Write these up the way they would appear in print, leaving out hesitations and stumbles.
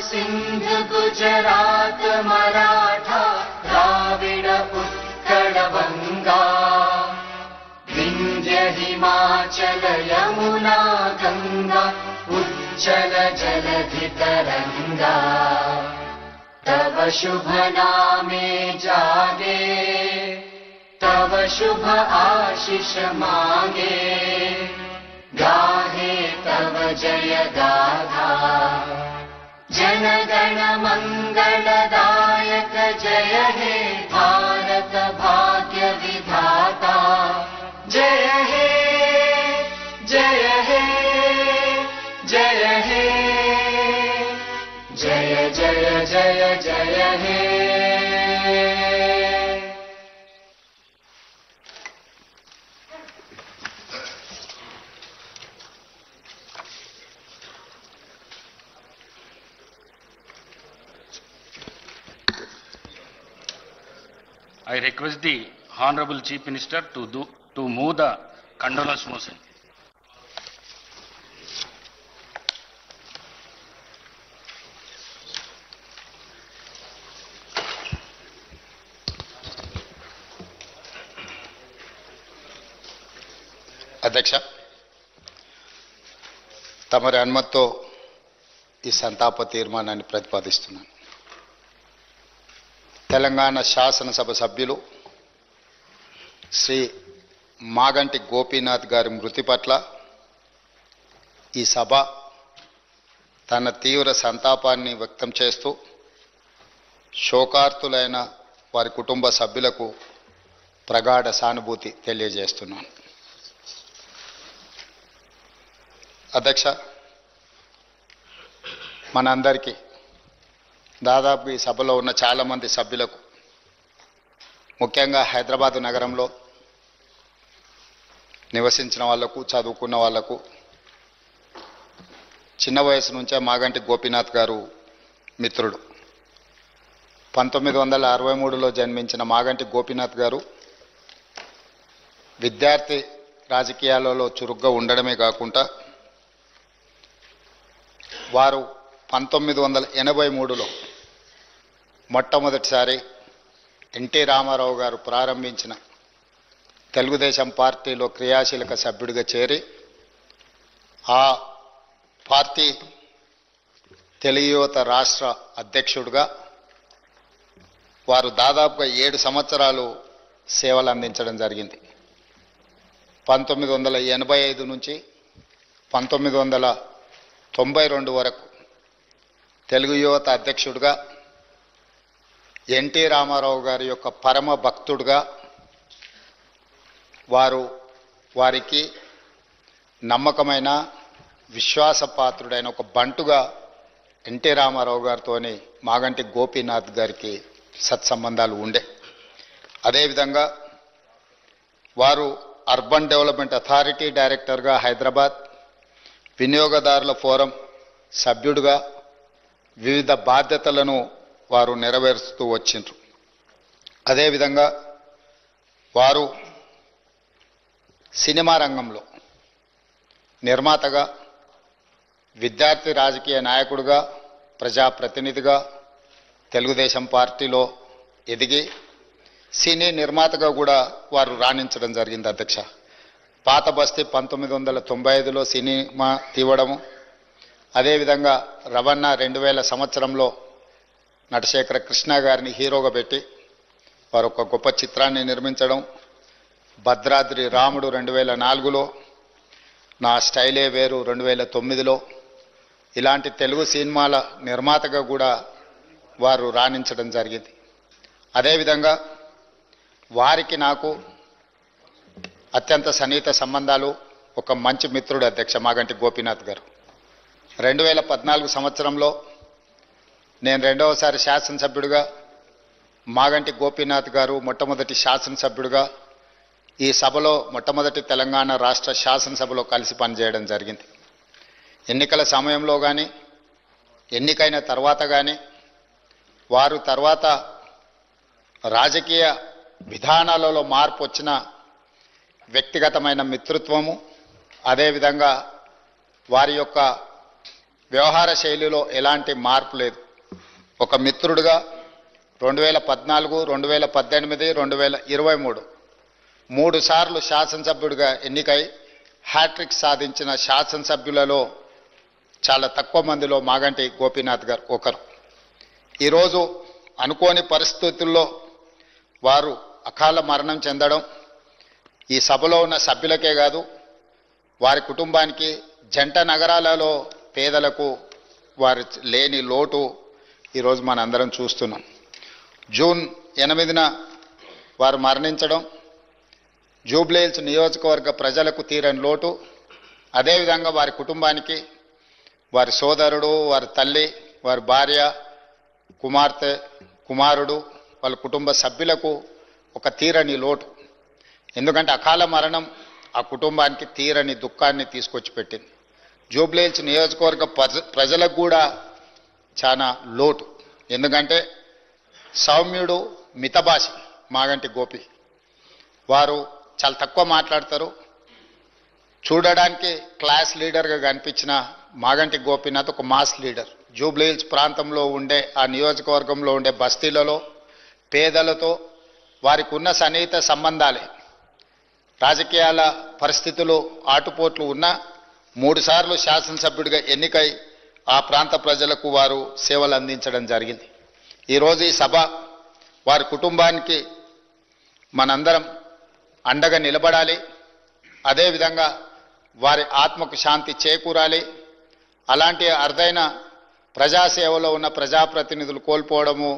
सिंधु गुजरात मराठा द्राविड उत्कल बंगा विंध्य हिमाचल यमुना गंगा उच्चल जलधि तरंगा तव शुभ नामे जागे तव शुभ आशीष मांगे गाहे तव जय गाथा जन गण मंगलदायक जय हे भारत भाग्य विधाता जय हे जय हे जय हे जय जय जय जय हे। I request the Honorable Chief Minister to move the condolence motion. అధ్యక్ష, తమరి అనుమతితో ఈ సంతాప తీర్మానాన్ని ప్రతిపాదిస్తున్నాను. తెలంగాణ శాసనసభ సభ్యులు శ్రీ మాగంటి గోపీనాథ్ గారి మృతి పట్ల ఈ సభ తన తీవ్ర సంతాపాన్ని వ్యక్తం చేస్తూ శోకార్తులైన వారి కుటుంబ సభ్యులకు ప్రగాఢ సానుభూతి తెలియజేస్తున్నాను. అధ్యక్ష, మనందరికీ దాదాపు ఈ సభలో ఉన్న చాలామంది సభ్యులకు, ముఖ్యంగా హైదరాబాదు నగరంలో నివసించిన వాళ్లకు, చదువుకున్న వాళ్లకు చిన్న వయసు నుంచే మాగంటి గోపీనాథ్ గారు మిత్రుడు. 1963లో జన్మించిన మాగంటి గోపీనాథ్ గారు విద్యార్థి రాజకీయాలలో చురుగ్గా ఉండడమే కాకుండా వారు 1983లో మొట్టమొదటిసారి ఎన్టీ రామారావు గారు ప్రారంభించిన తెలుగుదేశం పార్టీలో క్రియాశీలక సభ్యుడిగా చేరి ఆ పార్టీ తెలుగు యువత రాష్ట్ర అధ్యక్షుడిగా వారు దాదాపుగా 7 సంవత్సరాలు సేవలు అందించడం జరిగింది. 1985 నుంచి 1992 వరకు తెలుగు యువత అధ్యక్షుడిగా, ఎన్టీ రామారావు గారి యొక్క పరమ భక్తుడిగా, వారికి నమ్మకమైన విశ్వాసపాత్రుడైన ఒక బంటుగా ఎన్టీ రామారావు గారితో మాగంటి గోపీనాథ్ గారికి సత్సంబంధాలు ఉండే. అదేవిధంగా వారు అర్బన్ డెవలప్మెంట్ అథారిటీ డైరెక్టర్గా హైదరాబాద్, వినియోగదారుల ఫోరం సభ్యుడిగా వివిధ బాధ్యతలను వారు నెరవేరుస్తూ వచ్చిండ్రు. అదేవిధంగా వారు సినిమా రంగంలో నిర్మాతగా, విద్యార్థి రాజకీయ నాయకుడిగా, ప్రజాప్రతినిధిగా తెలుగుదేశం పార్టీలో ఎదిగి సినీ నిర్మాతగా కూడా వారు రాణించడం జరిగింది. అధ్యక్ష, పాత బస్తీ 1995లో సినిమా తీవడము, అదేవిధంగా రవణ 2000 సంవత్సరంలో నటశేఖర కృష్ణ గారిని హీరోగా పెట్టి వారు ఒక గొప్ప చిత్రాన్ని నిర్మించడం, భద్రాద్రి రాముడు 2004లో, నా స్టైలే వేరు 2009లో, ఇలాంటి తెలుగు సినిమాల నిర్మాతగా కూడా వారు రాణించడం జరిగింది. అదేవిధంగా వారికి నాకు అత్యంత సన్నిహిత సంబంధాలు, ఒక మంచి మిత్రుడు అధ్యక్ష మాగంటి గోపీనాథ్ గారు. 2014 సంవత్సరంలో నేను రెండవసారి శాసనసభ్యుడిగా, మాగంటి గోపీనాథ్ గారు మొట్టమొదటి శాసనసభ్యుడిగా ఈ సభలో మొట్టమొదటి తెలంగాణ రాష్ట్ర శాసనసభలో కలిసి పనిచేయడం జరిగింది. ఎన్నికల సమయంలో కానీ, ఎన్నికైన తర్వాత కానీ, వారు తర్వాత రాజకీయ విధానాలలో మార్పు వచ్చిన వ్యక్తిగతమైన మిత్రత్వము, అదేవిధంగా వారి యొక్క వ్యవహార శైలిలో ఎలాంటి మార్పు లేదు. ఒక మిత్రుడిగా 2014, 2018, 2023 3 సార్లు శాసనసభ్యుడిగా ఎన్నికై హ్యాట్రిక్ సాధించిన శాసనసభ్యులలో చాలా తక్కువ మందిలో మాగంటి గోపీనాథ్ గారు ఒకరు. ఈరోజు అనుకోని పరిస్థితుల్లో వారు అకాల మరణం చెందడం ఈ సభలో ఉన్న సభ్యులకే కాదు, వారి కుటుంబానికి, జంట నగరాలలో పేదలకు వారి లేని లోటు ఈరోజు మనందరం చూస్తున్నాం. జూన్ 8న వారు మరణించడం జూబ్లీహిల్స్ నియోజకవర్గ ప్రజలకు తీరని లోటు. అదేవిధంగా వారి కుటుంబానికి, వారి సోదరుడు, వారి తల్లి, వారి భార్య, కుమార్తె, కుమారుడు, వాళ్ళ కుటుంబ సభ్యులకు ఒక తీరని లోటు. ఎందుకంటే అకాల మరణం ఆ కుటుంబానికి తీరని దుఃఖాన్ని తీసుకొచ్చి పెట్టింది. జూబ్లీహిల్స్ నియోజకవర్గ ప్రజలకు కూడా చాలా లోటు. ఎందుకంటే సౌమ్యుడు, మితభాషి మాగంటి గోపి. వారు చాలా తక్కువ మాట్లాడతారు. చూడడానికి క్లాస్ లీడర్గా కనిపించిన మాగంటి గోపీనాథ్ ఒక మాస్ లీడర్. జూబ్లీహిల్స్ ప్రాంతంలో ఉండే, ఆ నియోజకవర్గంలో ఉండే బస్తీలలో పేదలతో వారికి ఉన్న సన్నిహిత సంబంధాలే, రాజకీయాల పరిస్థితులు ఆటుపోట్లు ఉన్న 3 సార్లు శాసనసభ్యుడిగా ఎన్నికై ఆ ప్రాంత ప్రజలకు వారు సేవలు అందించడం జరిగింది. ఈరోజు ఈ సభ వారి కుటుంబానికి మనందరం అండగా నిలబడాలి. అదేవిధంగా వారి ఆత్మకు శాంతి చేకూరాలి. అలాంటి అరుదైన ప్రజాసేవలో ఉన్న ప్రజాప్రతినిధులు కోల్పోవడము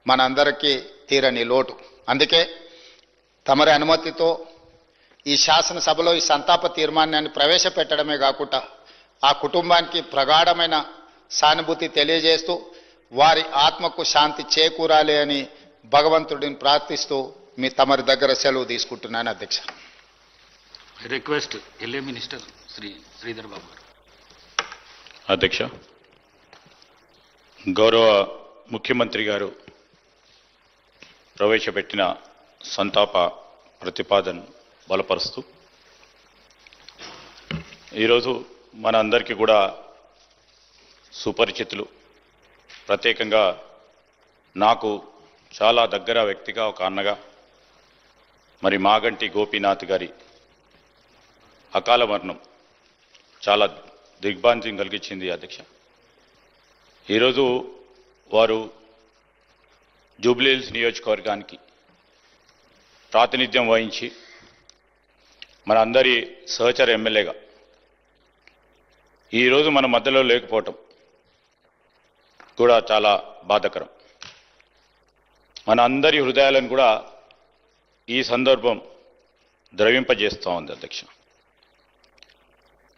మనందరికీ తీరని లోటు. అందుకే తమరి అనుమతితో ఈ శాసనసభలో ఈ సంతాప తీర్మానాన్ని ప్రవేశపెట్టడమే కాకుండా ఆ కుటుంబానికి ప్రగాఢమైన సానుభూతి తెలియజేస్తూ వారి ఆత్మకు శాంతి చేకూరాలి అని భగవంతుడిని ప్రార్థిస్తూ తమరి దగ్గర సెలవు తీసుకుంటున్నాను అధ్యక్ష. Request LA minister Sri Sridhar Babu గారు. అధ్యక్ష, గౌరవ ముఖ్యమంత్రి గారు ప్రవేశపెట్టిన సంతాప ప్రతిపాదన బలపరుస్తూ ఈరోజు మన అందరికీ కూడా సుపరిచితులు, ప్రత్యేకంగా నాకు చాలా దగ్గర వ్యక్తిగా ఒక అన్నగా మరి మాగంటి గోపీనాథ్ గారి అకాల మరణం చాలా దిగ్భ్రాంతిని కలిగించింది అధ్యక్ష. ఈరోజు వారు జూబ్లీహిల్స్ నియోజకవర్గానికి ప్రాతినిధ్యం వహించి మన అందరి సహచర ఎమ్మెల్యేగా ఈరోజు మన మధ్యలో లేకపోవటం కూడా చాలా బాధాకరం. మన అందరి హృదయాలను కూడా ఈ సందర్భం ద్రవింపజేస్తూ ఉంది అధ్యక్ష.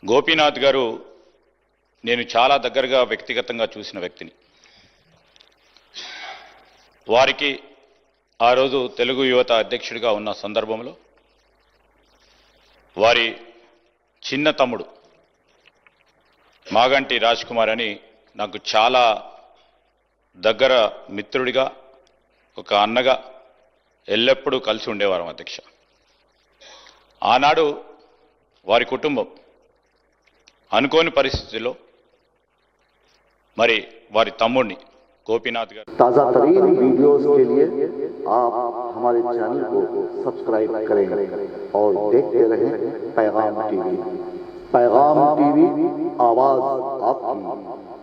గోపీనాథ్ గారు నేను చాలా దగ్గరగా వ్యక్తిగతంగా చూసిన వ్యక్తిని. వారికి ఆ రోజు తెలుగు యువత అధ్యక్షుడిగా ఉన్న సందర్భంలో వారి చిన్న తమ్ముడు మాగంటి రాజ్ కుమార్ అని నాకు చాలా దగ్గర మిత్రుడిగా, ఒక అన్నగా ఎల్లప్పుడూ కలిసి ఉండేవారం అధ్యక్ష. ఆనాడు వారి కుటుంబం అనుకోని పరిస్థితుల్లో మరి వారి తమ్ముడిని गोपीनाथ गाరు ताज़ा तरीन वीडियोस के लिए आप हमारे चैनल को सब्सक्राइब करें और देखते रहें पैगाम टीवी। पैगाम टीवी, आवाज़ आपकी।